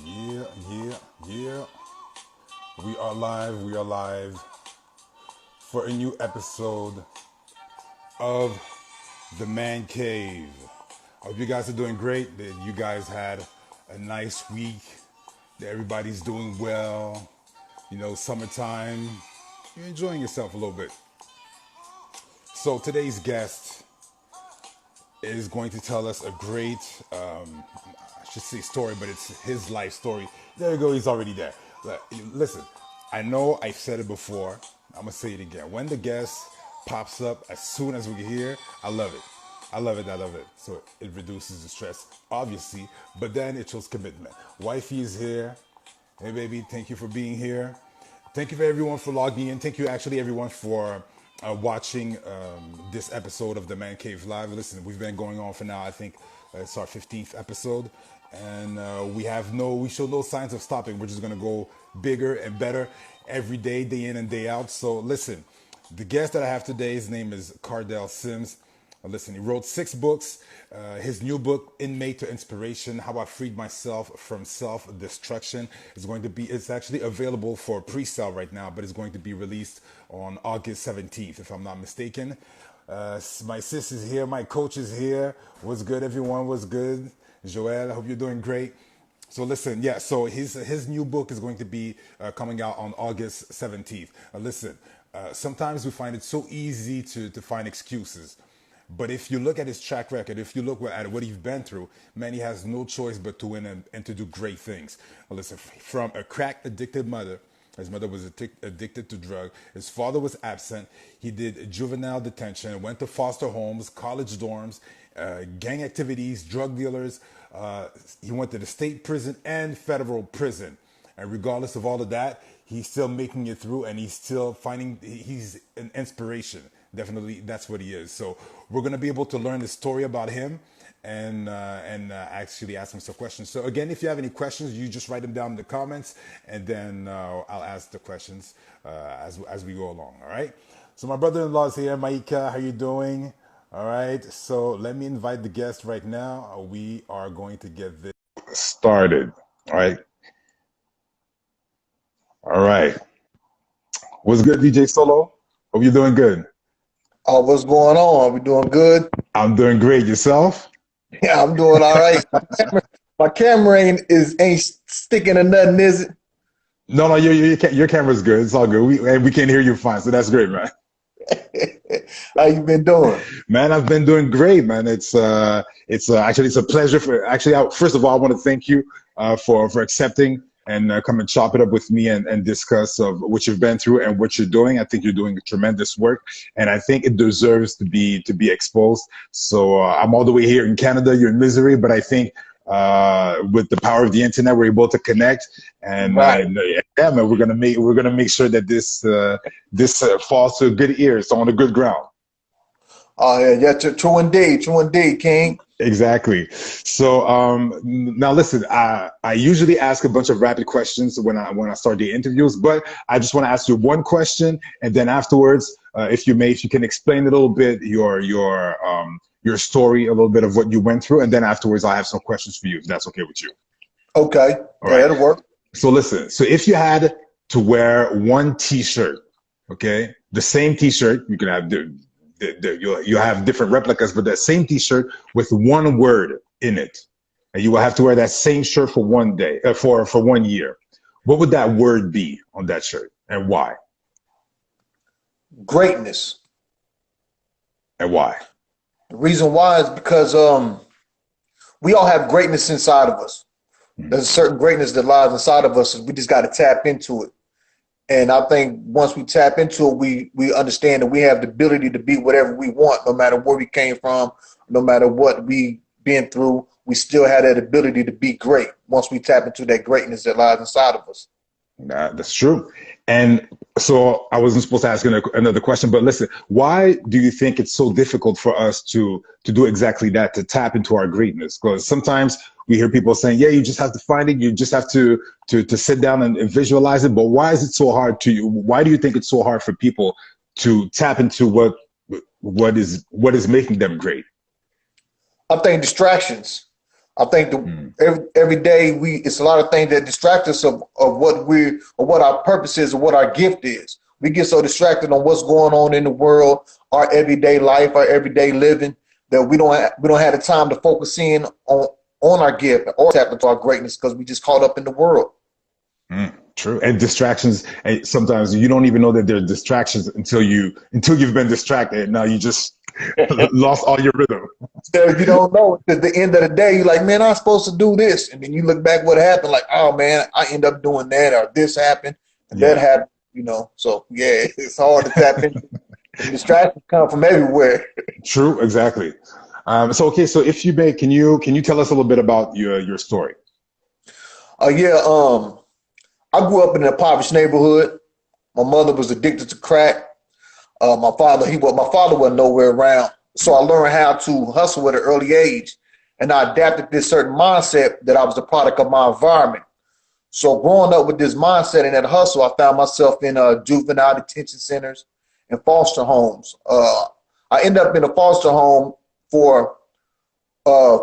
Yeah, yeah, yeah. We are live. We are live for a new episode of The Man Cave. I hope you guys are doing great. That you guys had a nice week. That everybody's doing well. You know, summertime. You're enjoying yourself a little bit. So today's guest is going to tell us a great, I should say story, but it's his life story. There you go, he's already there. Listen, I know I've said it before. I'm gonna say it again. When the guest pops up, as soon as we get here, I love it. I love it. I love it. So it reduces the stress, obviously, but then it shows commitment. Wifey is here. Hey, baby, thank you for being here. Thank you for everyone for logging in. Thank you, actually, everyone, for watching this episode of the Man Cave Live. Listen, we've been going on for now. I think it's our 15th episode, and we show no signs of stopping. We're just gonna go bigger and better every day, day in and day out. So listen, the guest that I have today, his name is Cardell Sims. Listen, he wrote 6 books. His new book, Inmate to Inspiration, How I Freed Myself from Self-Destruction, it's actually available for pre-sale right now, but it's going to be released on August 17th, if I'm not mistaken. My sis is here, my coach is here. What's good, everyone? What's good? Joel, I hope you're doing great. So listen, yeah, so his new book is going to be coming out on August 17th. Listen, sometimes we find it so easy to find excuses. But if you look at his track record, if you look at what he's been through, man, he has no choice but to win and to do great things. Listen, from a crack addicted mother, his mother was addicted to drug. His father was absent. He did juvenile detention, went to foster homes, college dorms, gang activities, drug dealers. He went to the state prison and federal prison. And regardless of all of that, he's still making it through, and he's an inspiration. Definitely, that's what he is. So we're going to be able to learn the story about him and actually ask him some questions. So again, if you have any questions, you just write them down in the comments, and then I'll ask the questions as we go along. All right. So my brother-in-law is here. Maika, how you doing? All right. So let me invite the guest right now. We are going to get this started. All right. All right. What's good, DJ Solo? Hope you're doing good. What's going on? Are we doing good? I'm doing great. Yourself? Yeah, I'm doing all right. My camera ain't sticking to nothing, is it? No, no, your camera's good. It's all good. We can hear you fine, so that's great, man. How you been doing? Man, I've been doing great, man. Actually it's a pleasure first of all, I want to thank you for accepting and come and chop it up with me and discuss of what you've been through and what you're doing. I think you're doing tremendous work, and I think it deserves to be exposed. So I'm all the way here in Canada. You're in Missouri, but I think with the power of the internet, we're able to connect, and Right. yeah, man, we're gonna make sure that this falls to good ears, on a good ground. Oh yeah, yeah, true indeed, King. Exactly. So now listen, I usually ask a bunch of rapid questions when I start the interviews, but I just want to ask you one question, and then afterwards, if you can explain a little bit your story, a little bit of what you went through, and then afterwards I have some questions for you, if that's okay with you. Okay, All yeah, right. that'll work. So listen, so if you had to wear one T-shirt, okay, the same T-shirt, you can have you have different replicas, but that same T-shirt with one word in it, and you will have to wear that same shirt for one day, for 1 year. What would that word be on that shirt, and why? Greatness. And why? The reason why is because we all have greatness inside of us. There's a certain greatness that lies inside of us, and we just got to tap into it. And I think once we tap into it, we understand that we have the ability to be whatever we want, no matter where we came from, no matter what we been through. We still have that ability to be great once we tap into that greatness that lies inside of us. That's true. And so I wasn't supposed to ask another question, but listen, why do you think it's so difficult for us to do exactly that, to tap into our greatness? Because sometimes we hear people saying, yeah, you just have to find it. You just have to sit down and visualize it. But why is it so hard to you? Why do you think it's so hard for people to tap into what is making them great? I think distractions. I think every day it's a lot of things that distract us of what our purpose is or what our gift is. We get so distracted on what's going on in the world, our everyday life, our everyday living, that we don't have the time to focus in on our gift or tap into our greatness because we just caught up in the world. True. And distractions, and sometimes you don't even know that they're distractions until you've been distracted. Now you just lost all your rhythm. So you don't know. At the end of the day, you're like, man, I'm supposed to do this. And then you look back what happened, like, oh man, I end up doing that, or this happened, and that happened, So yeah, it's hard to tap into. Distractions come from everywhere. True, exactly. So if you may, can you tell us a little bit about your story? I grew up in an impoverished neighborhood. My mother was addicted to crack. My father wasn't nowhere around. So I learned how to hustle at an early age. And I adapted this certain mindset that I was a product of my environment. So growing up with this mindset and that hustle, I found myself in juvenile detention centers and foster homes. I ended up in a foster home for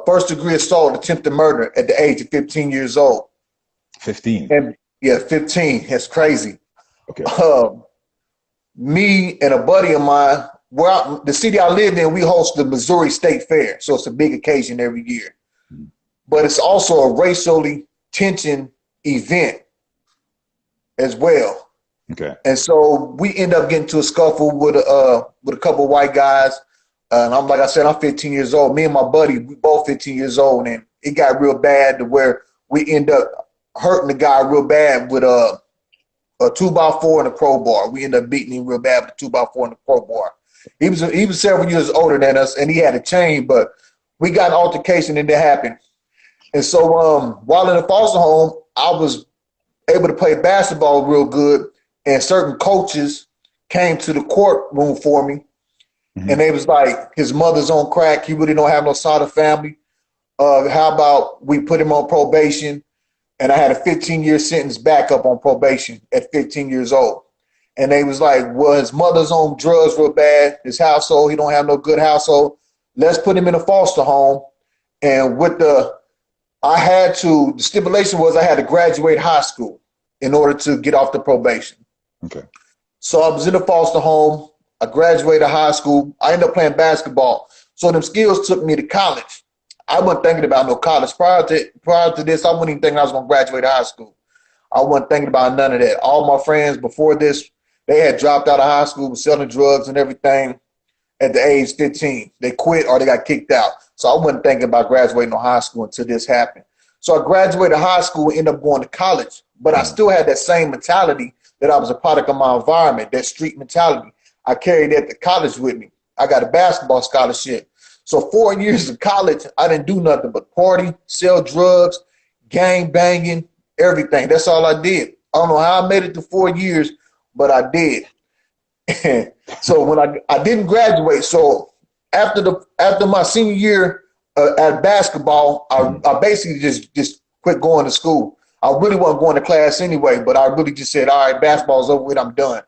first-degree assault, attempted murder at the age of 15 years old. 15? And, 15. That's crazy. Okay. Me and a buddy of mine, the city I lived in, we host the Missouri State Fair. So it's a big occasion every year. But it's also a racially tension event as well. Okay. And so we end up getting to a scuffle with a couple of white guys. And like I said, I'm 15 years old. Me and my buddy, we both 15 years old. And it got real bad to where we end up hurting the guy real bad with a 2x4 and a crowbar. We ended up beating him real bad with a 2x4 and a crowbar. He was several years older than us, and he had a chain, but we got an altercation and it happened. And so while in the foster home, I was able to play basketball real good, and certain coaches came to the courtroom for me, and they was like, his mother's on crack. He really don't have no solid family. How about we put him on probation? And I had a 15-year sentence back up on probation at 15 years old. And they was like, well, his mother's on drugs real bad. His household, he don't have no good household. Let's put him in a foster home. And the stipulation was I had to graduate high school in order to get off the probation. Okay. So I was in a foster home. I graduated high school. I ended up playing basketball. So them skills took me to college. I wasn't thinking about no college. Prior to this, I wasn't even thinking I was going to graduate high school. I wasn't thinking about none of that. All my friends before this, they had dropped out of high school, was selling drugs and everything at the age 15. They quit or they got kicked out. So I wasn't thinking about graduating high school until this happened. So I graduated high school and ended up going to college. But I still had that same mentality that I was a product of my environment, that street mentality. I carried that to college with me. I got a basketball scholarship. So 4 years of college, I didn't do nothing but party, sell drugs, gang banging, everything. That's all I did. I don't know how I made it to 4 years, but I did. So when I didn't graduate, so after my senior year at basketball, I basically just quit going to school. I really wasn't going to class anyway, but I really just said, all right, basketball's over with, I'm done.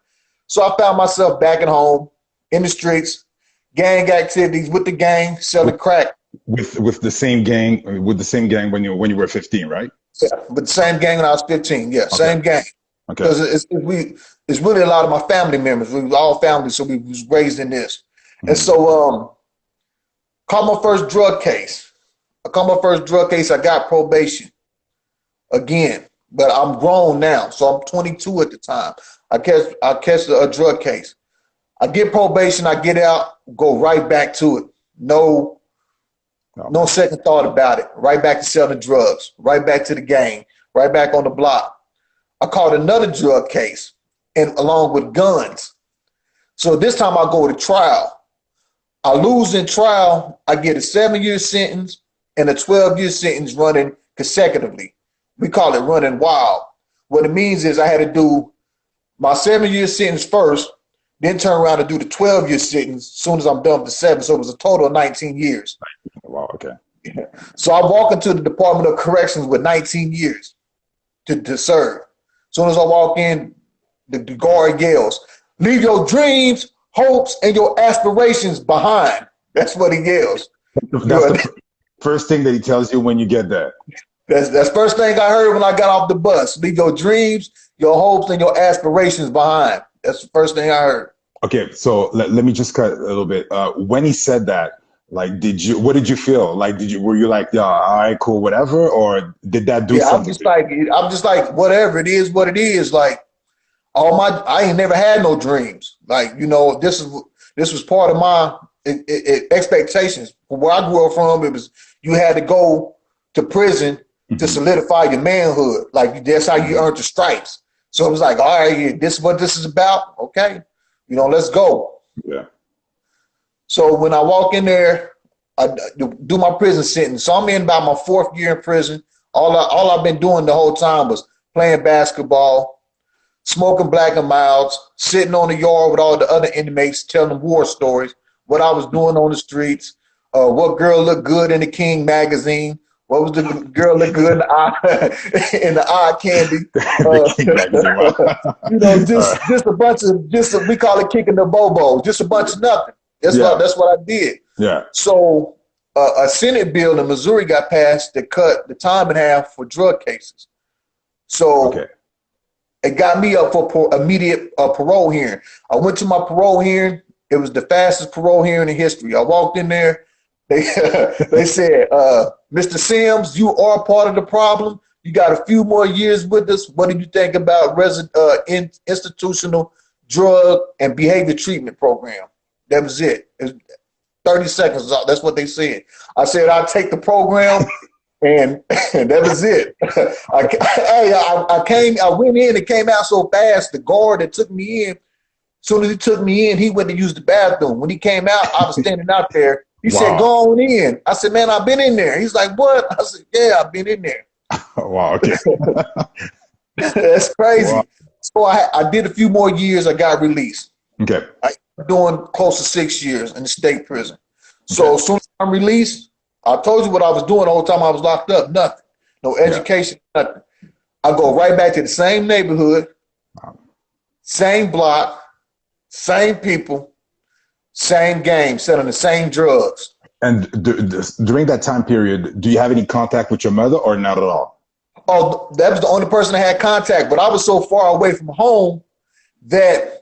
So I found myself back at home in the streets, gang activities with the gang, selling crack. With the same gang when you were 15, right? Yeah, with the same gang when I was 15. Yeah, okay. Same gang. Okay. Because it's really a lot of my family members. We was all family, so we was raised in this. And so caught my first drug case. I got probation again, but I'm grown now, so I'm 22 at the time. I catch a drug case. I get probation, I get out, go right back to it. No second thought about it. Right back to selling drugs, right back to the gang, right back on the block. I caught another drug case, and along with guns. So this time I go to trial. I lose in trial. I get a 7-year sentence and a 12-year sentence running consecutively. We call it running wild. What it means is I had to do my 7-year sentence first, then turn around and do the 12-year sentence as soon as I'm done with the 7. So it was a total of 19 years. Wow, okay. Yeah. So I walk into the Department of Corrections with 19 years to serve. As soon as I walk in, the guard yells, leave your dreams, hopes, and your aspirations behind. That's what he yells. First thing that he tells you when you get there. That's first thing I heard when I got off the bus. Leave your dreams, your hopes, and your aspirations behind. That's the first thing I heard. Okay, so let me just cut a little bit. When he said that, like, what did you feel? Like, were you like, yeah, all right, cool, whatever, or did that do Yeah, something to you? I'm just like, whatever it is, what it is. Like I ain't never had no dreams. Like, this was part of my expectations. Where I grew up from, it was you had to go to prison to solidify your manhood. Like that's how you earned the stripes. So it was like, all right, this is what this is about. Okay, let's go. Yeah. So when I walk in there, I do my prison sentence. So I'm in about my 4th year in prison. All I've been doing the whole time was playing basketball, smoking black and milds, sitting on the yard with all the other inmates, telling them war stories, what I was doing on the streets, what girl looked good in the King magazine, what was the girl look good in the eye candy. The King magazine. Wow. Just a bunch of we call it kicking the bobo, just a bunch of nothing. That's what I did. Yeah. So a Senate bill in Missouri got passed that cut the time in half for drug cases. So it got me up for immediate parole hearing. I went to my parole hearing. It was the fastest parole hearing in history. I walked in there. They said, Mr. Sims, you are part of the problem. You got a few more years with us. What do you think about institutional drug and behavior treatment program? That was it. 30 seconds. That's what they said. I said, I'll take the program, and that was it. I went in and came out so fast. The guard that took me in, as soon as he took me in, he went to use the bathroom. When he came out, I was standing out there. He said, go on in. I said, man, I've been in there. He's like, what? I said, yeah, I've been in there. Wow, okay. That's crazy. Wow. So I did a few more years. I got released. Okay. Doing close to 6 years in the state prison. So as soon as I'm released, I told you what I was doing the whole time I was locked up. Nothing. No education, nothing. I go right back to the same neighborhood, same block, same people, same game, selling the same drugs. And during that time period, do you have any contact with your mother or not at all? Oh, that was the only person I had contact. But I was so far away from home that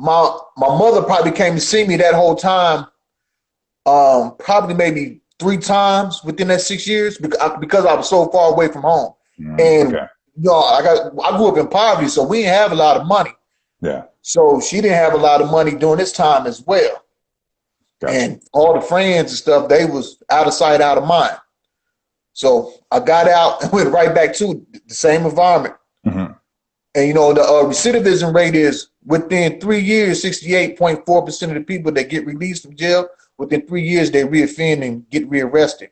my mother probably came to see me that whole time, probably maybe 3 times within that 6 years because I was so far away from home. And I grew up in poverty, so we didn't have a lot of money. Yeah. So she didn't have a lot of money during this time as well. Gotcha. And all the friends and stuff, they was out of sight, out of mind. So I got out and went right back to the same environment. Mm-hmm. And, the recidivism rate is within 3 years, 68.4% of the people that get released from jail, within 3 years, they reoffend and get rearrested.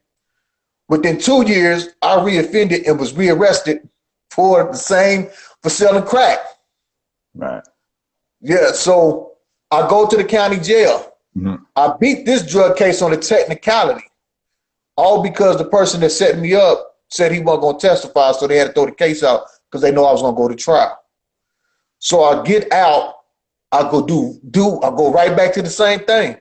Within 2 years, I reoffended and was rearrested for selling crack. Right. Yeah, so I go to the county jail. Mm-hmm. I beat this drug case on a technicality, all because the person that set me up said he wasn't going to testify, so they had to throw the case out because they know I was going to go to trial. So I get out, I go right back to the same thing.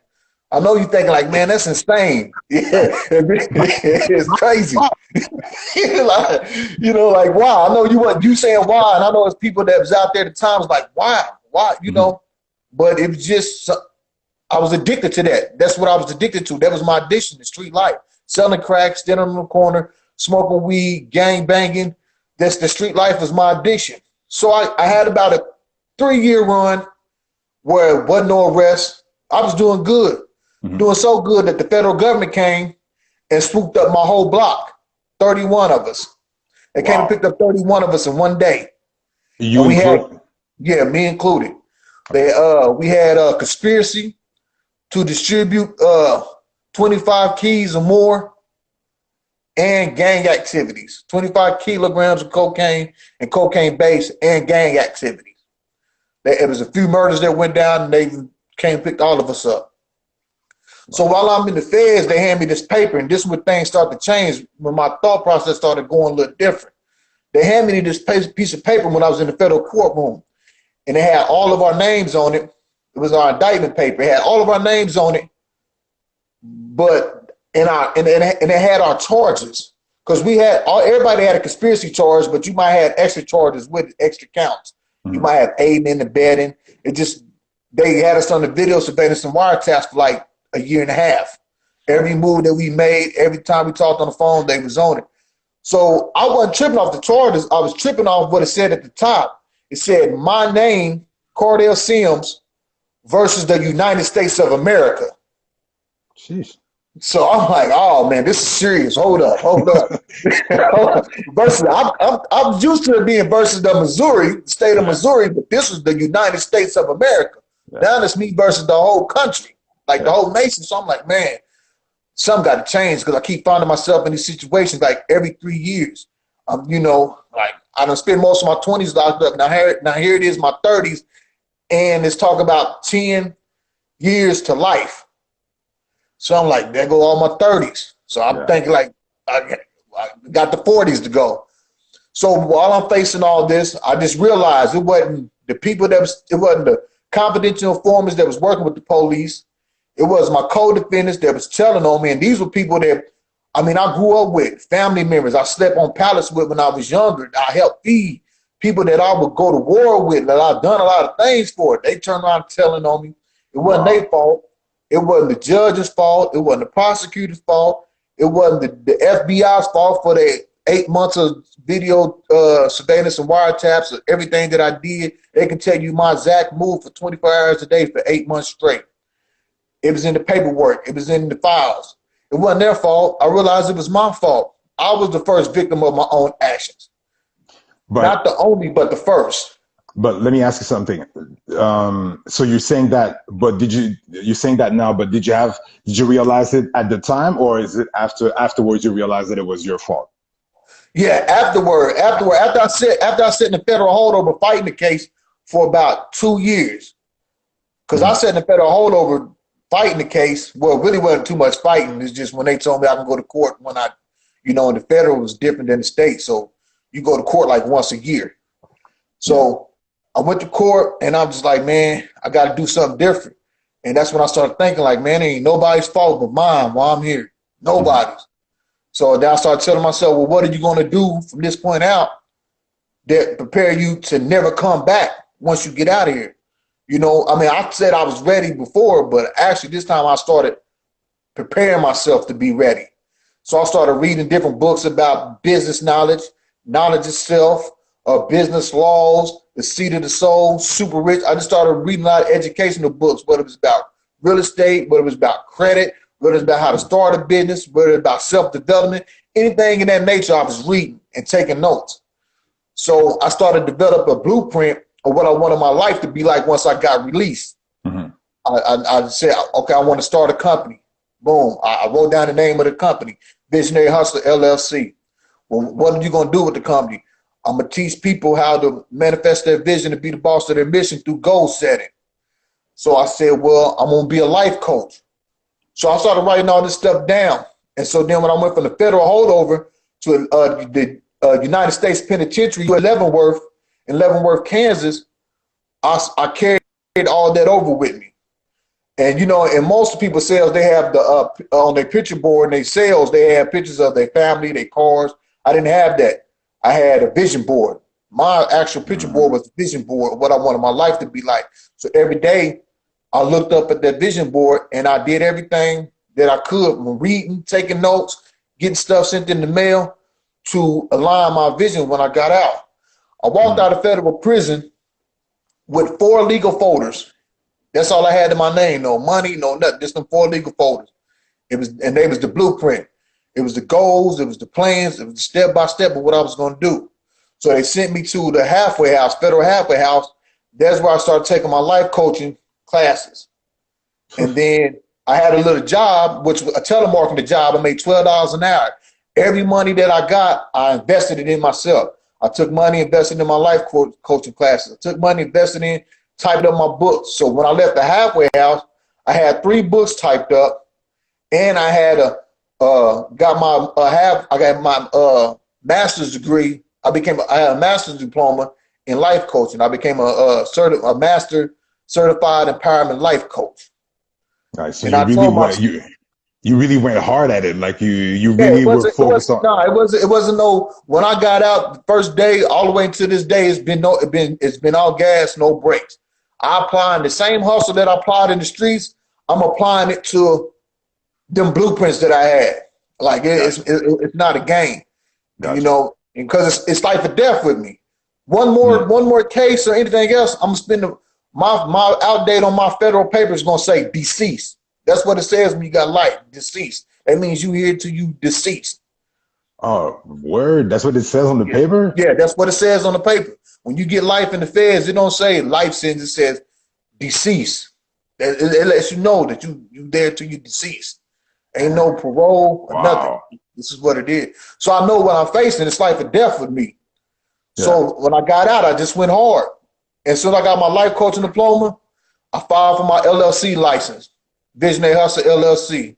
I know you're thinking like, man, that's insane. Yeah, it's crazy. like, wow. I know you saying why, and I know it's people that was out there at the time was like, why, but it was just, I was addicted to that. That's what I was addicted to. That was my addiction, the street life. Selling crack, standing on the corner, smoking weed, gang banging. The street life was my addiction. So I had about a 3-year run where it wasn't no arrest. I was doing good. Doing so good that the federal government came and swooped up my whole block, 31 of us. They came and picked up 31 of us in one day. You included? Me included. We had a conspiracy to distribute 25 keys or more and gang activities, 25 kilograms of cocaine and cocaine base and gang activities. It was a few murders that went down and they came and picked all of us up. So while I'm in the feds, they hand me this paper, and this is when things start to change, when my thought process started going a little different. They handed me this piece of paper when I was in the federal courtroom, and it had all of our names on it. It was our indictment paper. It had all of our names on it, but and it had our charges because we had everybody had a conspiracy charge, but you might have extra charges with extra counts. You might have aiding and abetting. They had us on the video surveillance and wiretaps for like a year and a half. Every move that we made, every time we talked on the phone, they was on it. So I wasn't tripping off the charges. I was tripping off what it said at the top. It said, my name, Cordell Sims, versus the United States of America. Jeez. So I'm like, oh man, this is serious. Hold up. Versus, I'm used to it being versus the Missouri, the state of Missouri, but this was the United States of America. Yeah. Now it's me versus the whole country, like the whole nation. So I'm like, man, something got to change because I keep finding myself in these situations like every 3 years. You know, like I done spent most of my 20s locked up. Now here it is, my 30s, and it's talk about 10 years to life. So I'm like, there go all my 30s. So I'm thinking like, I got the 40s to go. So while I'm facing all this, I just realized it wasn't the people it wasn't the confidential informants that was working with the police. It was my co-defendants that was telling on me. And these were people that, I mean, I grew up with, family members. I slept on pallets with when I was younger. I helped feed people that I would go to war with, that I've done a lot of things for. They turned around telling on me. It wasn't their fault. It wasn't the judge's fault. It wasn't the prosecutor's fault. It wasn't the FBI's fault for the 8 months of video surveillance and wiretaps of everything that I did. They can tell you my exact move for 24 hours a day for 8 months straight. It was in the paperwork. It was in the files. It wasn't their fault. I realized it was my fault. I was the first victim of my own actions. But, not the only, but the first. But let me ask you something. So you're saying that, but you're saying that now, but did you realize it at the time, or is it afterwards you realized that it was your fault? Yeah, after I sat in the federal holdover fighting the case for about 2 years. Because I sat in the federal holdover fighting the case. Well, it really wasn't too much fighting. It's just when they told me I can go to court when and the federal was different than the state. So you go to court like once a year. So I went to court and I'm just like, man, I got to do something different. And that's when I started thinking like, man, it ain't nobody's fault but mine while I'm here. Nobody's. So then I started telling myself, well, what are you going to do from this point out that prepare you to never come back once you get out of here? You know, I mean, I said I was ready before, but actually this time I started preparing myself to be ready. So I started reading different books about business knowledge itself, business laws, the seat of the soul, super rich. I just started reading a lot of educational books, whether it was about real estate, whether it was about credit, whether it was about how to start a business, whether it was about self-development, anything in that nature I was reading and taking notes. So I started to develop a blueprint of what I wanted my life to be like once I got released. Mm-hmm. I said, okay, I want to start a company. Boom. I wrote down the name of the company, Visionary Hustler LLC. Well, what are you going to do with the company? I'm going to teach people how to manifest their vision and be the boss of their mission through goal setting. So I said, well, I'm going to be a life coach. So I started writing all this stuff down. And so then when I went from the federal holdover to the United States Penitentiary in Leavenworth, Kansas, I carried all that over with me. And, you know, in most people's sales, they have the on their picture board and their sales, they have pictures of their family, their cars. I didn't have that. I had a vision board. My actual picture board was a vision board of what I wanted my life to be like. So every day I looked up at that vision board and I did everything that I could, reading, taking notes, getting stuff sent in the mail to align my vision when I got out. I walked out of federal prison with 4 legal folders. That's all I had in my name. No money, no nothing, just them 4 legal folders. They was the blueprint. It was the goals, it was the plans, it was the step-by-step of what I was going to do. So they sent me to the halfway house, federal halfway house. That's where I started taking my life coaching classes. And then I had a little job, which was a telemarketing job. I made $12 an hour. Every money that I got, I invested it in myself. I took money, invested in my life coaching classes. I took money, invested in, typed up my books. So when I left the halfway house, I had 3 books typed up, and I had got my master's degree. I had a master's diploma in life coaching. I became a master certified empowerment life coach. Right. So you really you really went hard at it. Like you Yeah, really were it focused wasn't on. no, it wasn't no when I got out the first day all the way to this day, it's been all gas, no brakes. I applying the same hustle that I applied in the streets, I'm applying it to them blueprints that I had. Like Gotcha. it's not a game, you Gotcha. know, because it's life or death with me. Mhm. One more case or anything else, I'm gonna spend my out date on my federal paper is gonna say deceased. That's what it says when you got life, deceased. That means you here till you deceased. Oh, word. That's what it says on the Yeah. paper? Yeah, that's what it says on the paper. When you get life in the feds, it don't say life sentence, it says deceased. It lets you know that you there till you deceased. Ain't no parole or nothing. Wow. This is what it is. So I know what I'm facing. It's life or death with me. Yeah. So when I got out, I just went hard. And soon I got my life coaching diploma, I filed for my LLC license, Visionary Hustle LLC.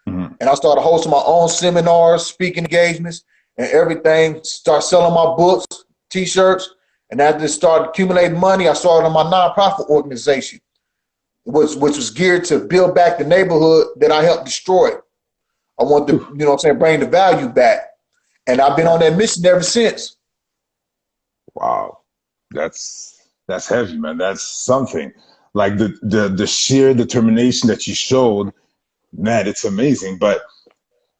Mhm. And I started hosting my own seminars, speaking engagements, and everything. Start selling my books, T-shirts, and I just started accumulating money. I started on my nonprofit organization, which was geared to build back the neighborhood that I helped destroy. I want to, you know what I'm saying, bring the value back. And I've been Yeah. on that mission ever since. Wow. That's heavy, man. That's something. Like the sheer determination that you showed, man, it's amazing. But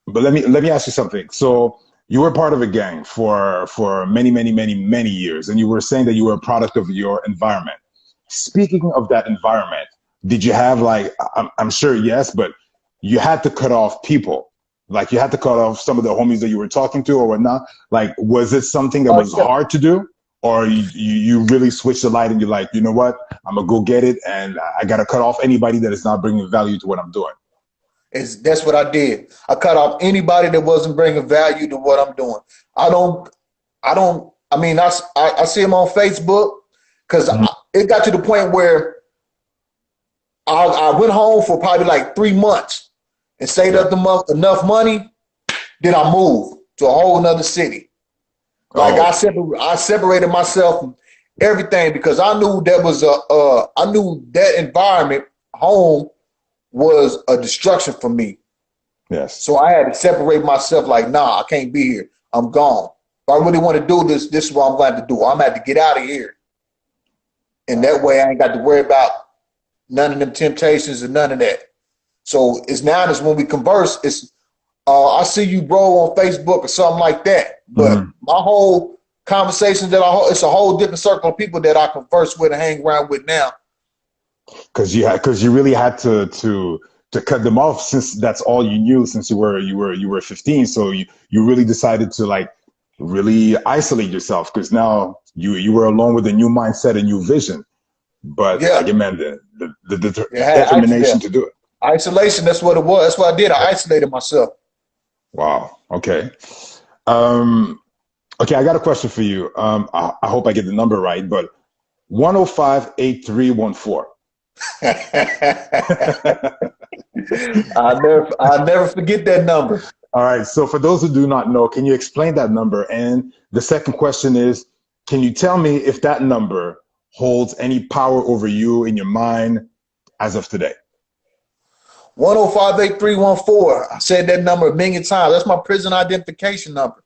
let me ask you something. So you were part of a gang for many years, and you were saying that you were a product of your environment. Speaking of that environment, did you have like I'm sure yes, but you had to cut off people. Like you had to cut off some of the homies that you were talking to or whatnot. Like was it something that was Yeah. hard to do? Or you really switched the light and you're like, you know what? I'm gonna go get it and I gotta cut off anybody that is not bringing value to what I'm doing. That's what I did. I cut off anybody that wasn't bringing value to what I'm doing. I don't, I mean, I see them on Facebook because Mhm. it got to the point where I went home for probably like 3 months and saved Yeah. up enough money. Then I moved to a whole nother city. Like Oh, I separated myself from everything because I knew I knew that environment, home, was a destruction for me. yes. So I had to separate myself like, nah, I can't be here. I'm gone. If I really want to do this, this is what I'm going to do. I'm going to have to get out of here. And that way I ain't got to worry about none of them temptations and none of that. So it's now is when we converse, it's I see you bro on Facebook or something like that. But Mhm. my whole conversation it's a whole different circle of people that I converse with and hang around with now. Because you really had to cut them off since that's all you knew since you were 15. So you really decided to like really isolate yourself because now you were alone with a new mindset, a new vision. But Yeah. again, man, Yeah, determination to do it. isolation, that's what it was. That's what I did. I isolated myself. Wow. Okay. Um, okay, I got a question for you. I hope I get the number right, but 1058314. I'll never forget that number. All right. So for those who do not know, can you explain that number? And the second question is, can you tell me if that number holds any power over you in your mind as of today? 1058314. I said that number a million times. That's my prison identification number.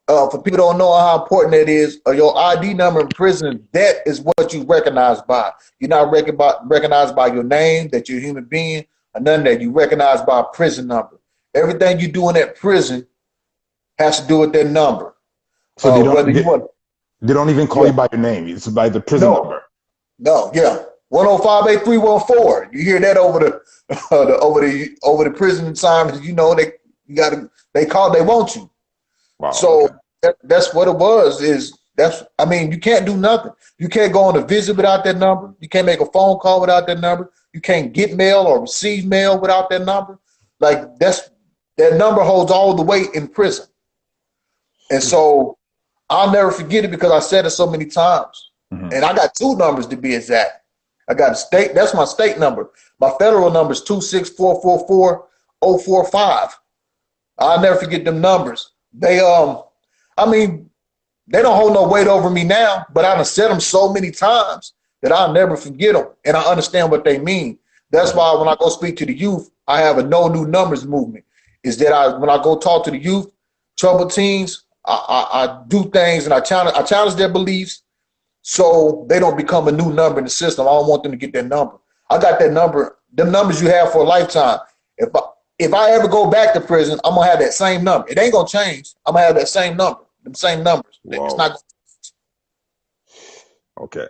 For people who don't know how important that is, your ID number in prison, that is what you recognize by. You're not recognized by your name, that you're a human being, or none of that. You recognize by a prison number. Everything you do in that prison has to do with that number. So they Whether don't you want, they don't even call yeah, you by your name. It's by the prison no, number. no, yeah. 1058314. You hear that over over the prison assignments, you know they want you. Wow. So Okay. that's what it was. I mean, you can't do nothing. You can't go on a visit without that number. You can't make a phone call without that number. You can't get mail or receive mail without that number. Like that number holds all the weight in prison. And so I'll never forget it because I said it so many times. Mhm. And I got two numbers to be exact. I got a state, that's my state number. My federal number is 26444-045. I'll never forget them numbers. I mean, they don't hold no weight over me now, but I done said them so many times that I'll never forget them. And I understand what they mean. That's why when I go speak to the youth, I have a no new numbers movement. is that when I go talk to the youth, troubled teens, I do things and I challenge their beliefs so they don't become a new number in the system. I don't want them to get that number. I got that number, them numbers you have for a lifetime. If I ever go back to prison, I'm gonna have that same number. It ain't gonna change. I'm gonna have that same number, them same numbers. Whoa. It's not. Okay.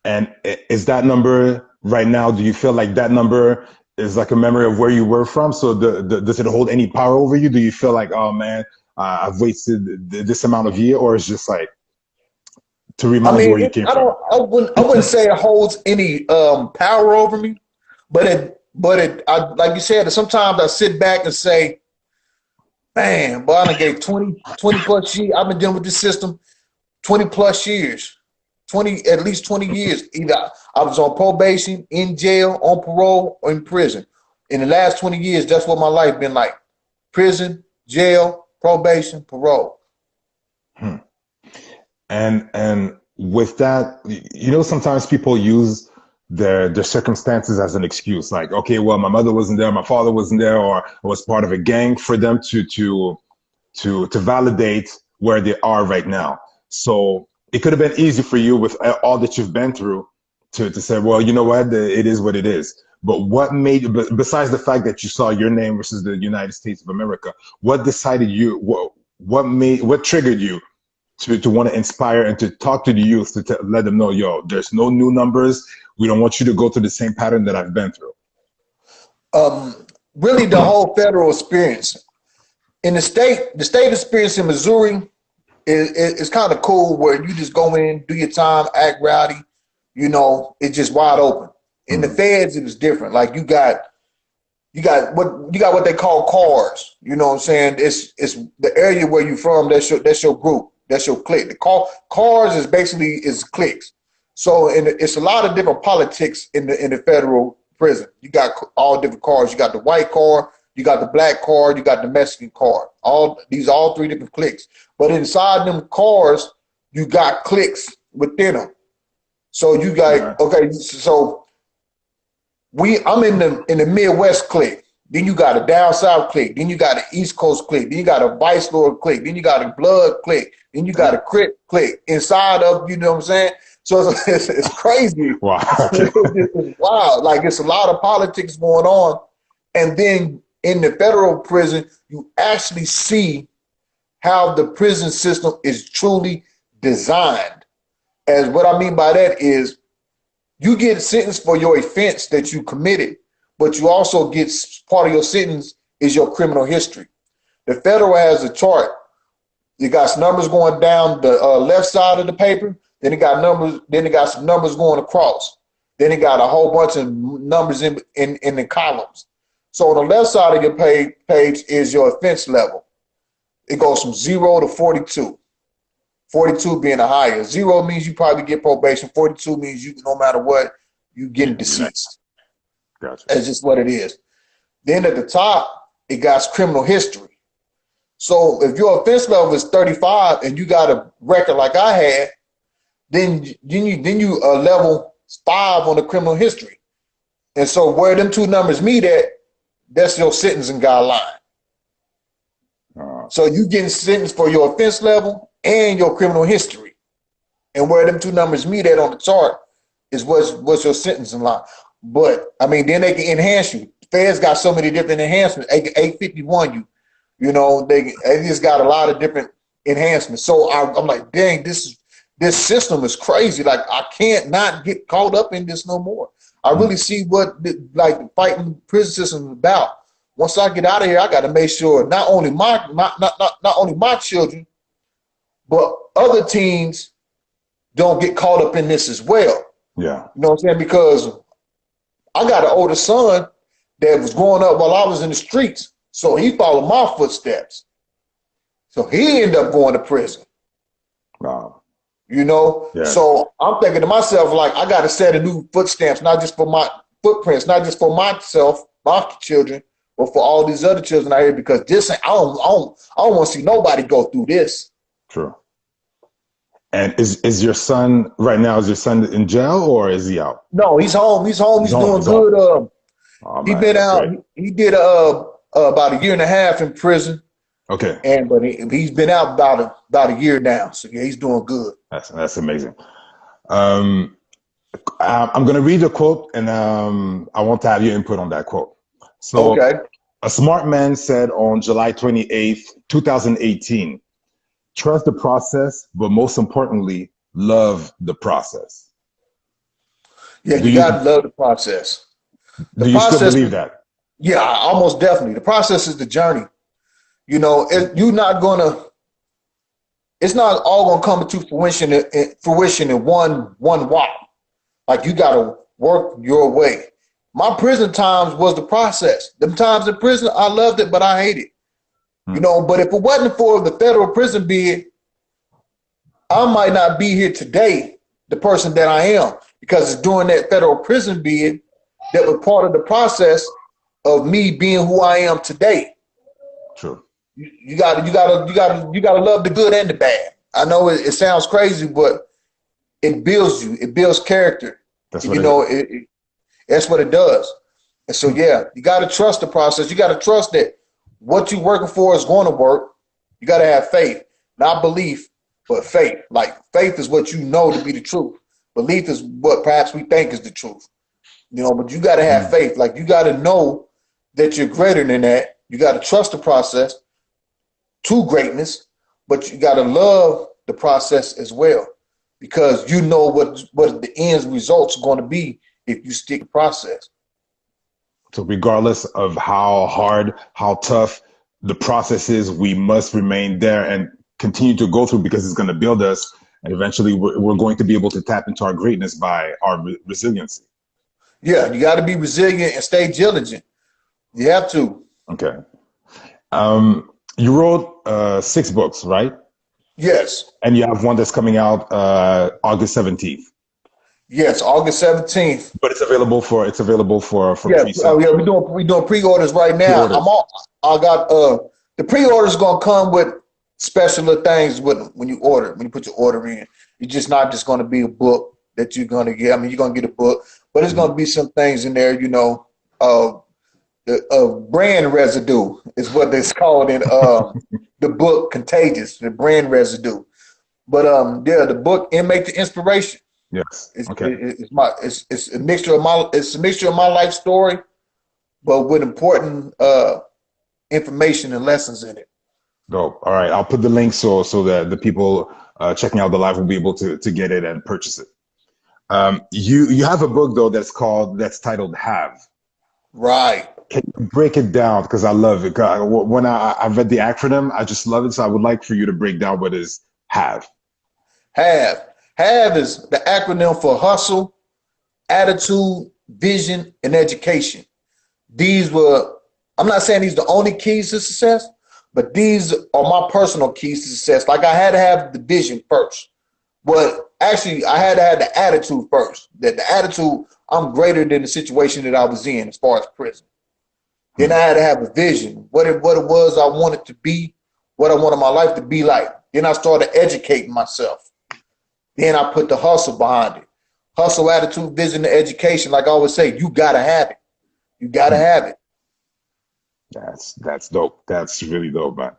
And is that number right now? Do you feel like that number is like a memory of where you were from? So does it hold any power over you? Do you feel like, oh man, I've wasted this amount of year, or it's just like to remind you where you came from? I wouldn't say it holds any power over me, but like you said, sometimes I sit back and say, man, boy, I done gave 20 plus years. I've been dealing with this system 20 plus years, at least 20 years. Either I was on probation, in jail, on parole, or in prison. In the last 20 years, that's what my life been like. Prison, jail, probation, parole. And with that, sometimes people use their circumstances as an excuse. Like, okay, well, my mother wasn't there, my father wasn't there, or I was part of a gang, for them to validate where they are right now. So it could have been easy for you with all that you've been through to say, well, you know what, it is what it is. But what made, besides the fact that you saw your name versus the United States of America, what decided you, what triggered you to want to inspire and to talk to the youth, to let them know, yo, there's no new numbers. We don't want you to go through the same pattern that I've been through. Really the whole federal experience. In the state experience in Missouri is kind of cool, where you just go in, do your time, act rowdy, it's just wide open. In the feds, it was different. Like you got what they call cars. You know what I'm saying? It's the area where you're from. That's your group. That's your clique. The cars is basically cliques. So it's a lot of different politics in the federal prison. You got all different cars. You got the white car, you got the black car, you got the Mexican car. All three different cliques. But inside them cars, you got cliques within them. So you got okay. So I'm in the Midwest clique. Then you got a down south clique. Then you got an East Coast clique. Then you got a Vice Lord clique. Then you got a Blood clique. Then you got a Crip clique inside of, you know what I'm saying? So it's crazy. Wow. It's wild. Like, it's a lot of politics going on. And then in the federal prison, you actually see how the prison system is truly designed. As what I mean by that is, you get sentenced for your offense that you committed, but you also get part of your sentence is your criminal history. The federal has a chart. You got some numbers going down the left side of the paper. Then it got numbers. Then it got some numbers going across. Then it got a whole bunch of numbers in the columns. So on the left side of your page is your offense level. It goes from 0 to 42. 42 being the higher. 0 means you probably get probation. 42 means you, no matter what, you getting deceased. Gotcha. That's just what it is. Then at the top, it got criminal history. So if your offense level is 35 and you got a record like I had, then you level 5 on the criminal history. And so where them two numbers meet at, that's your sentencing guideline. So you getting sentenced for your offense level and your criminal history. And where them two numbers meet at on the chart is what's your sentencing line. But I mean, then they can enhance you. Feds got so many different enhancements. 851 you. They just got a lot of different enhancements. So I'm like, dang, this system is crazy. Like, I can't not get caught up in this no more. I really see what fighting the prison system is about. Once I get out of here, I got to make sure not only my children, but other teens don't get caught up in this as well. Yeah, you know what I'm saying? Because I got an older son that was growing up while I was in the streets. So he followed my footsteps. So he ended up going to prison. Wow. Yeah. So I'm thinking to myself, like, I got to set a new footsteps, not just for my footprints, not just for myself, my children, but for all these other children out here, because I don't want to see nobody go through this. True. And is your son right now? Is your son in jail or is he out? No, he's home. He's doing good. Oh, He been out. Great. He did about a year and a half in prison. Okay. But he's been out about a year now. So yeah, he's doing good. That's amazing. Um, I'm going to read a quote, and I want to have your input on that quote. So, Okay. a smart man said on July 28th, 2018, trust the process, but most importantly, love the process. Yeah, Do you you gotta love the process. The do you still process, believe that? yeah, almost definitely. The process is the journey. You know, it's not all gonna come to fruition in one walk. Like you gotta work your way. My prison times was the process. Them times in prison, I loved it, but I hated it. You know, but if it wasn't for the federal prison bid, I might not be here today, the person that I am, because it's during that federal prison bid that was part of the process of me being who I am today. True. You gotta love the good and the bad. I know it sounds crazy, but it builds you. It builds character. That's what You know, that's what it does. And so, yeah, you got to trust the process. You got to trust that what you're working for is going to work. You got to have faith, not belief, but faith. Like faith is what you know to be the truth. Belief is what perhaps we think is the truth. You know, but you got to have faith. Like you got to know that you're greater than that. You got to trust the process to greatness, but you got to love the process as well, because you know what the end results are going to be if you stick to the process. So regardless of how hard, how tough the process is, we must remain there and continue to go through, because it's going to build us. And eventually we're going to be able to tap into our greatness by our resiliency. Yeah, you got to be resilient and stay diligent. You have to. Okay. You wrote 6 books, right? Yes. And you have one that's coming out August 17th. Yes, August 17th. But it's available for Yeah, pre-sale. yeah, we're doing pre-orders right now. Pre-orders. I got the pre-orders gonna come with special things when you put your order in. It's just not just gonna be a book that you're gonna get. I mean, you're gonna get a book, but it's gonna be some things in there, you know, the brand residue is what it's called in the book Contagious, the brand residue. But yeah, the book Inmate to Inspiration. Yes. It's Okay. it's a mixture of my life story, but with important information and lessons in it. Dope. All right. I'll put the link so that the people checking out the live will be able to get it and purchase it. You have a book though that's titled Have. Right. Can you break it down? Because I love it. When I read the acronym, I just love it. So I would like for you to break down what is Have. Have is the acronym for hustle, attitude, vision, and education. I'm not saying these are the only keys to success, but these are my personal keys to success. Like I had to have the vision first, but actually I had to have the attitude first. That the attitude, I'm greater than the situation that I was in as far as prison. Then I had to have a vision, what it was I wanted to be, what I wanted my life to be like. Then I started educating myself. Then I put the hustle behind it. Hustle, attitude, vision, and education. Like I always say, you gotta have it. You gotta have it. That's dope. That's really dope, man.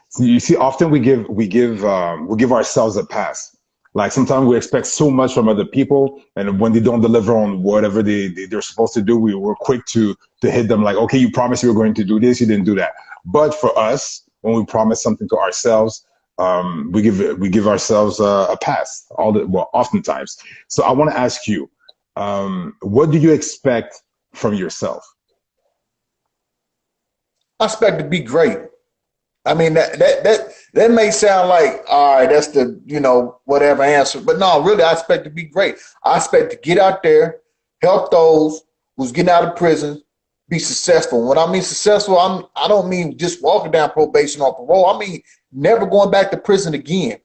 So you see, often we give ourselves a pass. Like sometimes we expect so much from other people, and when they don't deliver on whatever they're supposed to do, we're quick to hit them like, okay, you promised you were going to do this, you didn't do that. But for us, when we promise something to ourselves, we give ourselves a pass oftentimes. So I want to ask you, what do you expect from yourself? I expect to be great. I mean that may sound like, all right, that's the whatever answer, but no, really, I expect to be great. I expect to get out there, help those who's getting out of prison, be successful. When I mean successful, I don't mean just walking down probation or parole. I mean never going back to prison again.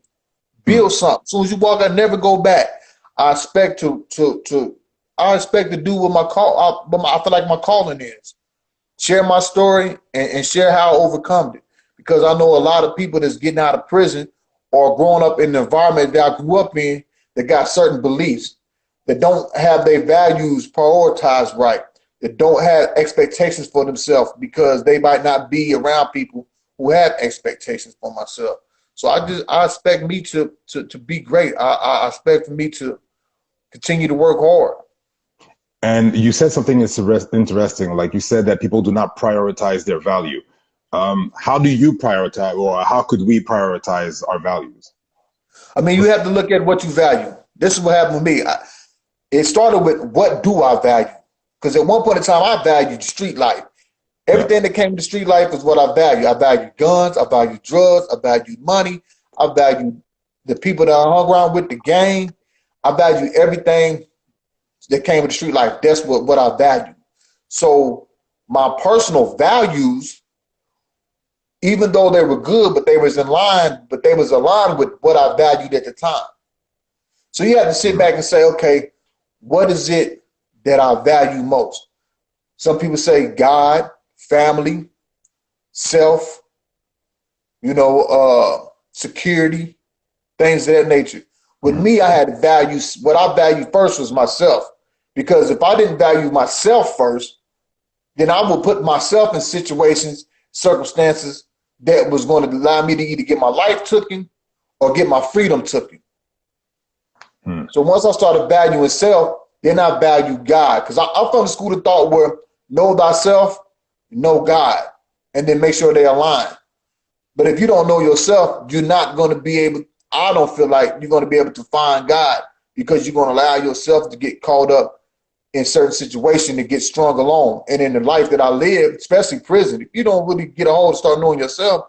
Build something. As soon as you walk out, never go back. I expect to do what I feel like my calling is. Share my story and share how I overcome it. Because I know a lot of people that's getting out of prison or growing up in the environment that I grew up in that got certain beliefs that don't have their values prioritized right. that don't have expectations for themselves because they might not be around people who have expectations for myself. So I expect me to be great. I expect for me to continue to work hard. And you said something that's interesting. Like you said that people do not prioritize their value. How do you prioritize, or how could we prioritize our values? I mean, you have to look at what you value. This is what happened with me. It started with what do I value? Because at one point in time, I valued street life. Everything that came to street life is what I value. I value guns. I value drugs. I value money. I value the people that I hung around with, the gang. I value everything that came with the street life. That's what I value. So my personal values, even though they were good, but they was aligned with what I valued at the time. So you have to sit back and say, okay, what is it that I value most? Some people say God, family, self, security, things of that nature. With me, I had to value, what I valued first was myself. Because if I didn't value myself first, then I would put myself in situations, circumstances that was going to allow me to either get my life taken or get my freedom taken. So once I started valuing self, then I value God. Because I'm from the school of thought where know thyself, know God, and then make sure they align. But if you don't know yourself, you're not going to be able, I don't feel like you're going to be able to find God, because you're going to allow yourself to get caught up in certain situations to get strung along. And in the life that I live, especially prison, if you don't really get a hold and start knowing yourself,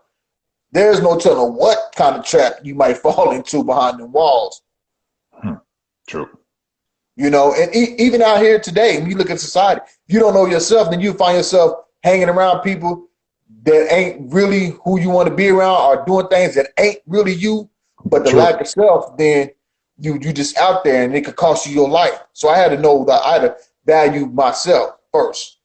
there's no telling what kind of trap you might fall into behind the walls. True. And even out here today, when you look at society, if you don't know yourself, then you find yourself hanging around people that ain't really who you want to be around, or doing things that ain't really you, but the lack of self, then you just out there and it could cost you your life. So I had to know that I had to value myself first.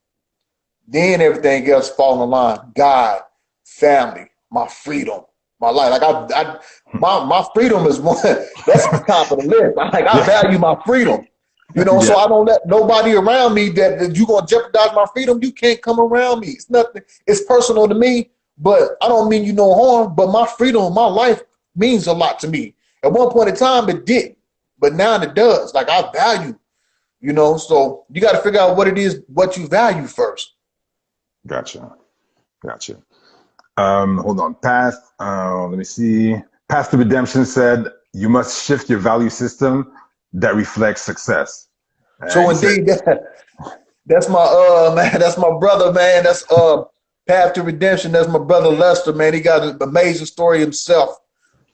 Then everything else fall in line. God, family, my freedom, my life. Like my freedom is one that's the top of the list. I value my freedom. So I don't let nobody around me that you're gonna jeopardize my freedom. You can't come around me. It's nothing, it's personal to me, but I don't mean you no harm. But my freedom, my life means a lot to me. At one point in time, it didn't, but now it does. Like I value, so you got to figure out what it is, what you value first. Gotcha. Hold on. Let me see. Path to Redemption said, you must shift your value system that reflects success. So indeed, that's my man. That's my brother, man. That's Path to Redemption. That's my brother Lester, man. He got an amazing story himself.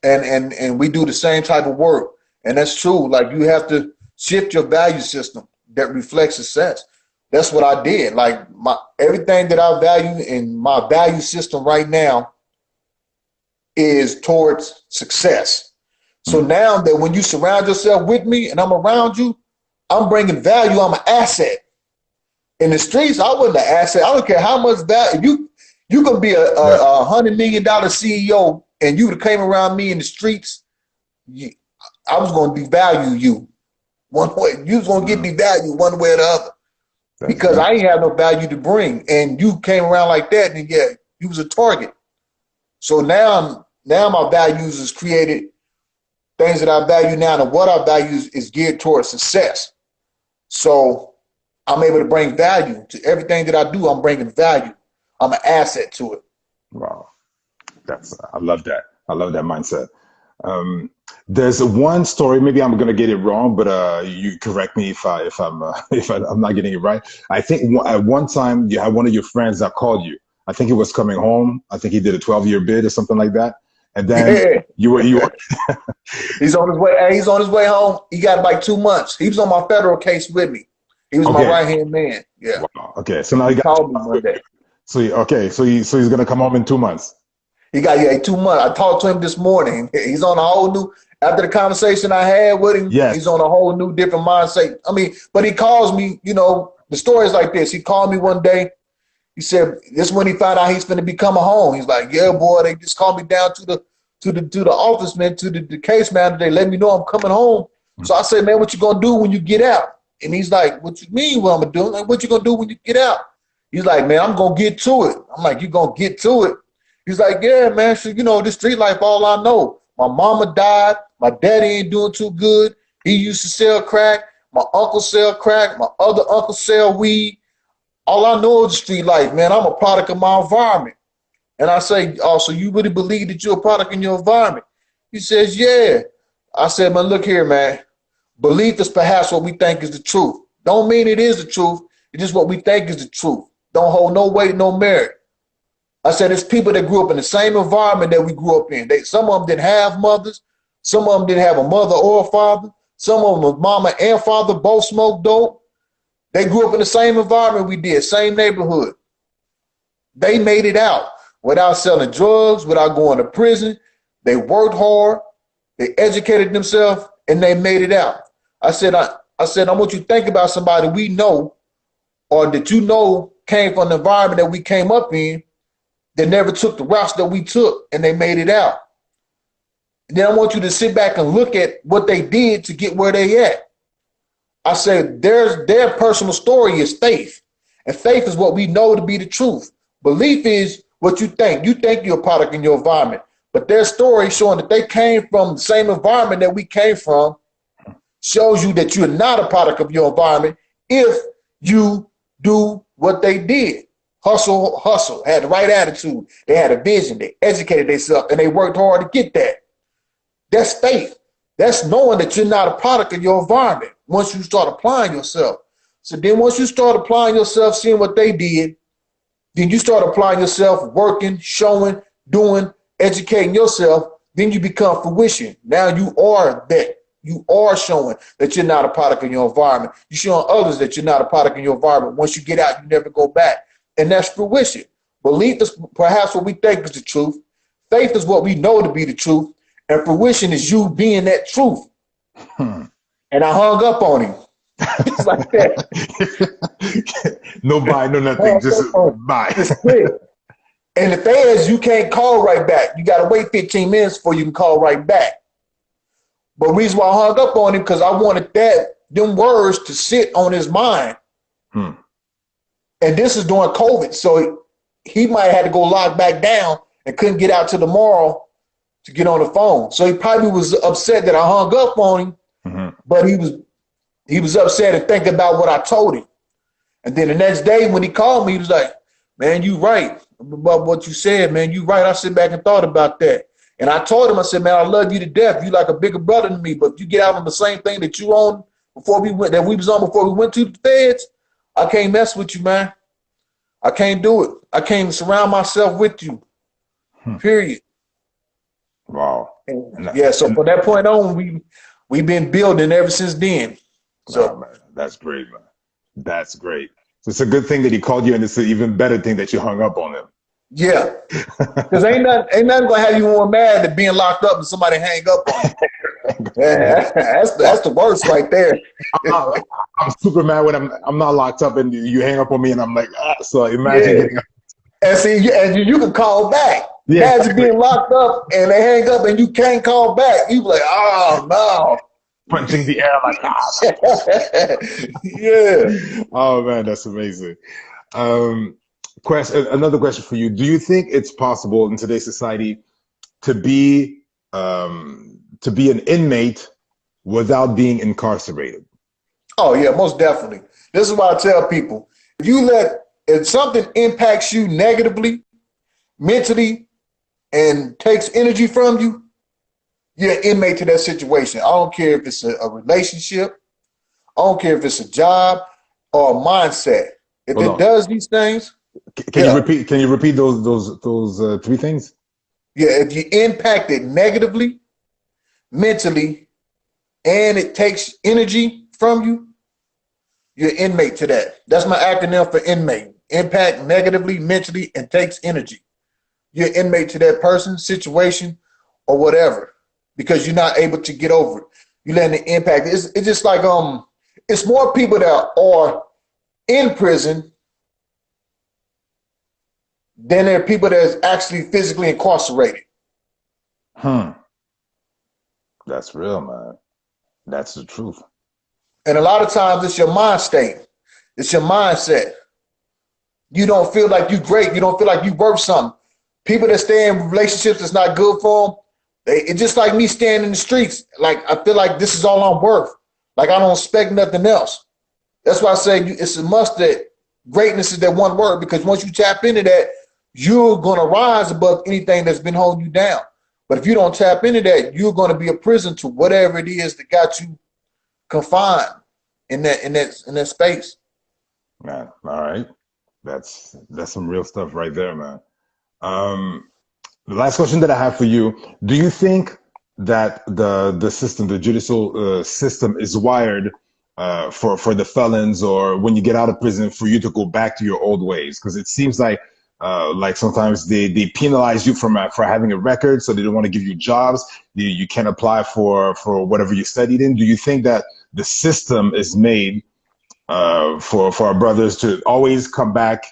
And we do the same type of work. And that's true. Like you have to shift your value system that reflects success. That's what I did. Like everything that I value in my value system right now is towards success. So now that when you surround yourself with me and I'm around you, I'm bringing value. I'm an asset. In the streets, I wasn't an asset. I don't care how much value. You can be a $100 million CEO, and you would have came around me in the streets, I was going to devalue you one way. You was going to get devalued one way or the other. Because I ain't have no value to bring. And you came around like that, and you was a target. So now my values is created, things that I value now, and what I value is geared towards success. So I'm able to bring value to everything that I do. I'm bringing value. I'm an asset to it. Wow. I love that. I love that mindset. There's one story, maybe I'm going to get it wrong, but you correct me if I'm not getting it right. I think at one time you had one of your friends that called you. I think he was coming home. I think he did a 12-year bid or something like that. And then you were He's on his way. He's on his way home. He got like 2 months. He was on my federal case with me. He was my right-hand man. Yeah. Wow. Okay. So now he called me one day. So he's going to come home in 2 months. He got 2 months. I talked to him this morning. He's on a whole new, after the conversation I had with him, he's on a whole new different mindset. I mean, but he calls me, the story is like this. He called me one day. He said, this is when he found out he's going to become a home. He's like, yeah, boy, they just called me down to the office, man, to the case manager. They let me know I'm coming home. So I said, man, what you going to do when you get out? And he's like, what you mean what I'm gonna do? I'm like, what you gonna do when you get out? He's like, man, I'm gonna get to it. I'm like, you gonna get to it? He's like, yeah, man, so, this street life, all I know. My mama died. My daddy ain't doing too good. He used to sell crack. My uncle sell crack. My other uncle sell weed. All I know is the street life, man. I'm a product of my environment. And I say, oh, so you really believe that you're a product in your environment? He says, yeah. I said, man, look here, man. Belief is perhaps what we think is the truth. Don't mean it is the truth. It's just what we think is the truth. Don't hold no weight, no merit. I said, it's people that grew up in the same environment that we grew up in. Some of them didn't have mothers. Some of them didn't have a mother or a father. Some of them, mama and father both smoked dope. They grew up in the same environment we did, same neighborhood. They made it out without selling drugs, without going to prison. They worked hard. They educated themselves, and they made it out. I said, I want you to think about somebody we know or that you know came from the environment that we came up in that never took the routes that we took, and they made it out. And then I want you to sit back and look at what they did to get where they at. I said, their personal story is faith, and faith is what we know to be the truth. Belief is what you think. You think you're a product in your environment, but their story showing that they came from the same environment that we came from shows you that you're not a product of your environment if you do what they did. Hustle, had the right attitude. They had a vision. They educated themselves, and they worked hard to get that. That's faith. That's knowing that you're not a product of your environment once you start applying yourself. So then once you start applying yourself, seeing what they did, then you start applying yourself, working, showing, doing, educating yourself, then you become fruition. Now you are that. You are showing that you're not a product of your environment. You're showing others that you're not a product of your environment. Once you get out, you never go back. And that's fruition. Belief is perhaps what we think is the truth. Faith is what we know to be the truth. And fruition is you being that truth. And I hung up on him. It's like that. No bye, no nothing. Just bye. And the thing is, you can't call right back. You got to wait 15 minutes before you can call right back. But the reason why I hung up on him, because I wanted them words to sit on his mind. And this is during COVID, so he might have had to go lock back down and couldn't get out till tomorrow to get on the phone. So he probably was upset that I hung up on him, but he was upset and thinking about what I told him. And then the next day when he called me, he was like, man, you right about what you said, man. You right. I sit back and thought about that. And I told him, I said, man, I love you to death. You like a bigger brother than me, but if you get out on the same thing that you on before we went to the feds, I can't mess with you, man. I can't do it. I can't surround myself with you. Period. Wow. Yeah, so from that point on, we've been building ever since then. So man, that's great, man. That's great. So it's a good thing that he called you, and it's an even better thing that you hung up on him. Yeah. Because ain't nothing gonna have you more mad than being locked up and somebody hang up on you. Yeah, that's the worst right there. I'm super mad when I'm not locked up and you hang up on me and I'm like, so imagine getting up. And see, you can call back. Yeah, Imagine being locked up and they hang up and you can't call back. You be like, oh no. Punching the air like, Yeah. Oh man, that's amazing. Another question for you. Do you think it's possible in today's society to be an inmate without being incarcerated? Oh yeah, most definitely. This is why I tell people, if something impacts you negatively, mentally, and takes energy from you, you're an inmate to that situation. I don't care if it's a relationship. I don't care if it's a job or a mindset. If it does these things. Can you repeat those three things? Yeah, if you impact it negatively, mentally, and it takes energy from you, you're an inmate to that. That's my acronym for inmate. Impact negatively, mentally, and takes energy. You're an inmate to that person, situation, or whatever, because you're not able to get over it. You letting it impact. It's just like it's more people that are in prison than there are people that's actually physically incarcerated. That's real, man. That's the truth. And a lot of times it's your mind state. It's your mindset. You don't feel like you're great. You don't feel like you're worth something. People that stay in relationships that's not good for them, it's just like me standing in the streets. Like, I feel like this is all I'm worth. Like, I don't expect nothing else. That's why I say it's a must that greatness is that one word, because once you tap into that, you're going to rise above anything that's been holding you down. But if you don't tap into that, you're going to be a prison to whatever it is that got you confined in that space. Man, all right. That's some real stuff right there, man. The last question that I have for you, do you think that the system, the judicial system is wired for the felons, or when you get out of prison, for you to go back to your old ways? Because it seems like sometimes they penalize you for having a record, so they don't want to give you jobs. You can't apply for whatever you studied in. Do you think that the system is made for our brothers to always come back,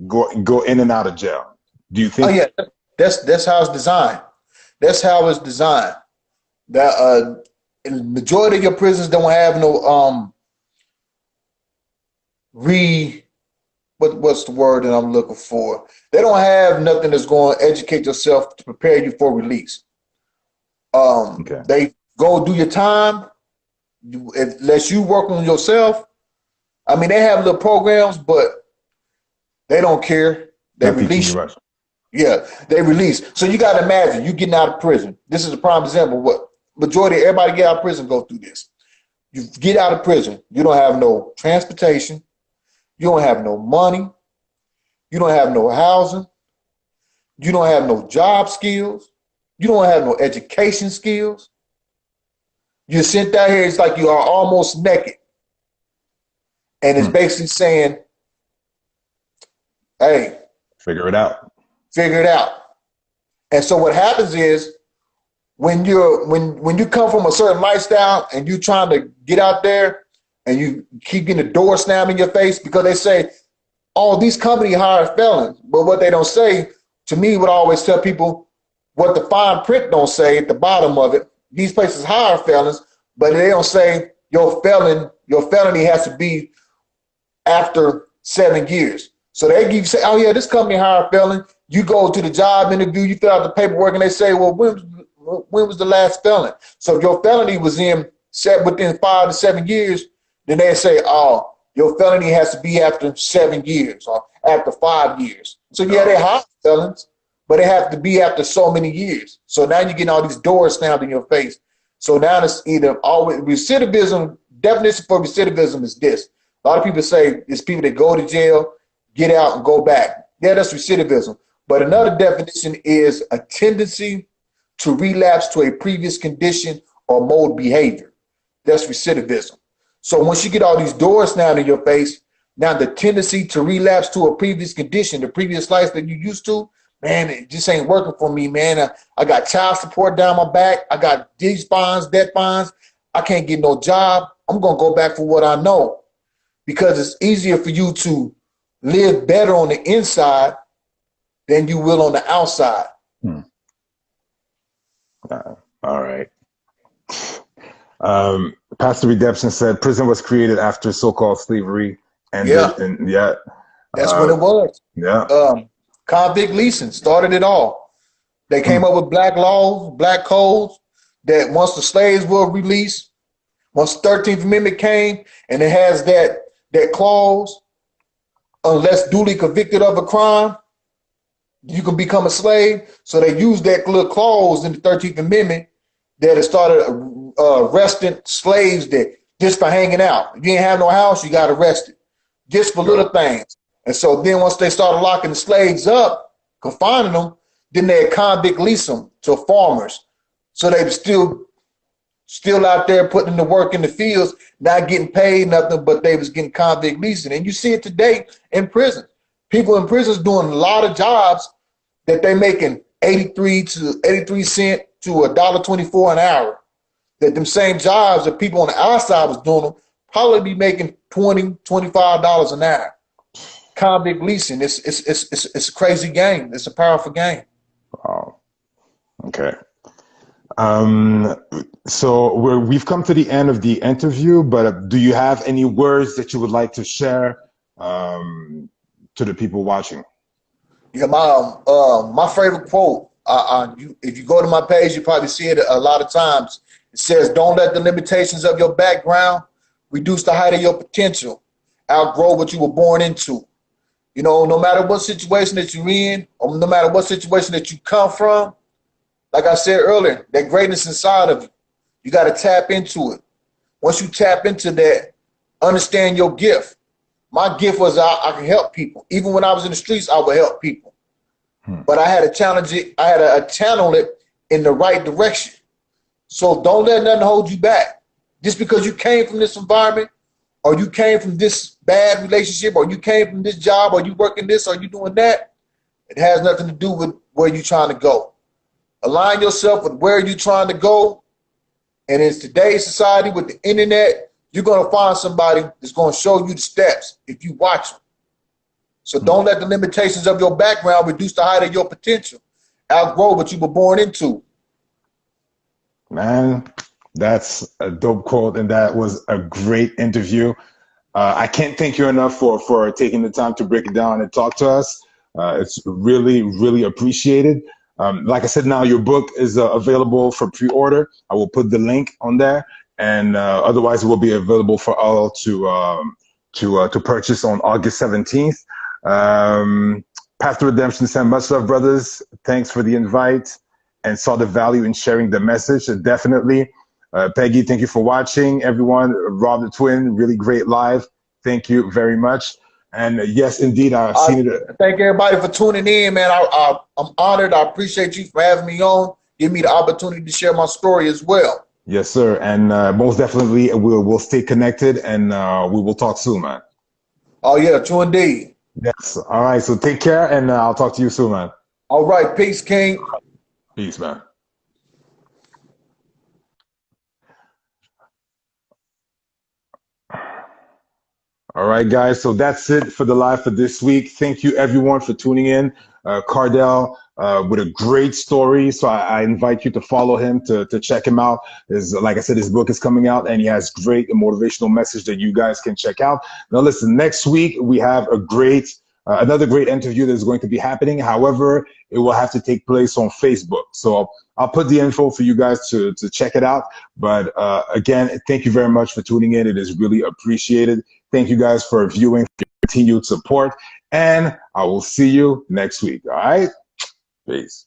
go in and out of jail? Do you think? Oh yeah, that's how it's designed. That's how it's designed. That the majority of your prisons don't have no what's the word that I'm looking for? They don't have nothing that's going to educate yourself to prepare you for release. Okay. They go do your time, unless you work on yourself. I mean, they have little programs, but they don't care. They release. Yeah, they release. So you got to imagine you getting out of prison. This is a prime example. What majority of everybody get out of prison go through this. You get out of prison, you don't have no transportation, you don't have no money, you don't have no housing, you don't have no job skills, you don't have no education skills. You're sent out here, it's like you are almost naked. And it's basically saying, hey, figure it out. Figure it out. And so what happens is when you come from a certain lifestyle and you're trying to get out there and you keep getting the door slammed in your face, because they say, oh, these companies hire felons. But what they don't say, to me, what I always tell people, what the fine print don't say at the bottom of it, these places hire felons, but they don't say your felony has to be after 7 years. So they say, oh yeah, this company hired felon. You go to the job interview, you fill out the paperwork, and they say, well, when was the last felon? So if your felony was within 5 to 7 years, then they say, oh, your felony has to be after 7 years or after 5 years. So yeah, they hire felons, but they have to be after so many years. So now you're getting all these doors slammed in your face. So now it's either always recidivism. Definition for recidivism is this. A lot of people say it's people that go to jail, get out, and go back. Yeah, that's recidivism. But another definition is a tendency to relapse to a previous condition or mode behavior. That's recidivism. So once you get all these doors now in your face, now the tendency to relapse to a previous condition, the previous life that you used to, man, it just ain't working for me, man. I got child support down my back. I got these fines, debt fines. I can't get no job. I'm going to go back for what I know, because it's easier for you to live better on the inside than you will on the outside. All right. Pastor Redemption said prison was created after so-called slavery. And that's what it was. Yeah. Convict leasing started it all. They came up with black laws, black codes, that once the slaves were released, once the 13th Amendment came, and it has that clause, unless duly convicted of a crime, you can become a slave. So they used that little clause in the 13th Amendment that it started arresting slaves that just for hanging out. If you didn't have no house, you got arrested just for little things. And so then once they started locking the slaves up, confining them, then they convict lease them to farmers. So they were still out there putting in the work in the fields, not getting paid nothing, but they was getting convict leasing. And you see it today in prison. People in prisons doing a lot of jobs that they making 83 cents to $1.24 an hour. That them same jobs that people on the outside was doing them probably be making $20, $25 an hour. Convict leasing, it's a crazy game. It's a powerful game. Wow. Okay. Um, so we've come to the end of the interview, but do you have any words that you would like to share to the people watching? Yeah, my favorite quote. If you go to my page, you probably see it a lot of times. It says, "Don't let the limitations of your background reduce the height of your potential. Outgrow what you were born into." You know, no matter what situation that you're in, or no matter what situation that you come from, like I said earlier, that greatness inside of you, you got to tap into it. Once you tap into that, understand your gift. My gift was I can help people. Even when I was in the streets, I would help people. Hmm. But I had to challenge it. I had to channel it in the right direction. So don't let nothing hold you back. Just because you came from this environment, or you came from this bad relationship, or you came from this job, or you working this, or you doing that, it has nothing to do with where you're trying to go. Align yourself with where you're trying to go. And in today's society with the internet, you're going to find somebody that's going to show you the steps if you watch them. So don't let the limitations of your background reduce the height of your potential. Outgrow what you were born into. Man, that's a dope quote, and that was a great interview. I can't thank you enough for taking the time to break it down and talk to us. It's really, really appreciated. Like I said, now your book is available for pre-order. I will put the link on there, and otherwise it will be available for all to purchase on August 17th. Um, Path to Redemption send much love, brothers. Thanks for the invite and saw the value in sharing the message. Definitely. Peggy, thank you for watching. Everyone, Rob the Twin, really great live. Thank you very much. And yes, indeed, I've seen it. Thank everybody for tuning in, man. I'm honored. I appreciate you for having me on. Give me the opportunity to share my story as well. Yes, sir. And most definitely, we'll stay connected and we will talk soon, man. Oh, yeah, true indeed. Yes. All right. So take care and I'll talk to you soon, man. All right. Peace, King. Peace, man. All right, guys. So that's it for the live for this week. Thank you, everyone, for tuning in. Cardell with a great story. So I invite you to follow him to check him out. Like I said, his book is coming out, and he has great motivational message that you guys can check out. Now, listen. Next week we have another great interview that's going to be happening. However, it will have to take place on Facebook. So I'll put the info for you guys to check it out. But again, thank you very much for tuning in. It is really appreciated. Thank you guys for viewing, for your continued support, and I will see you next week. All right? Peace.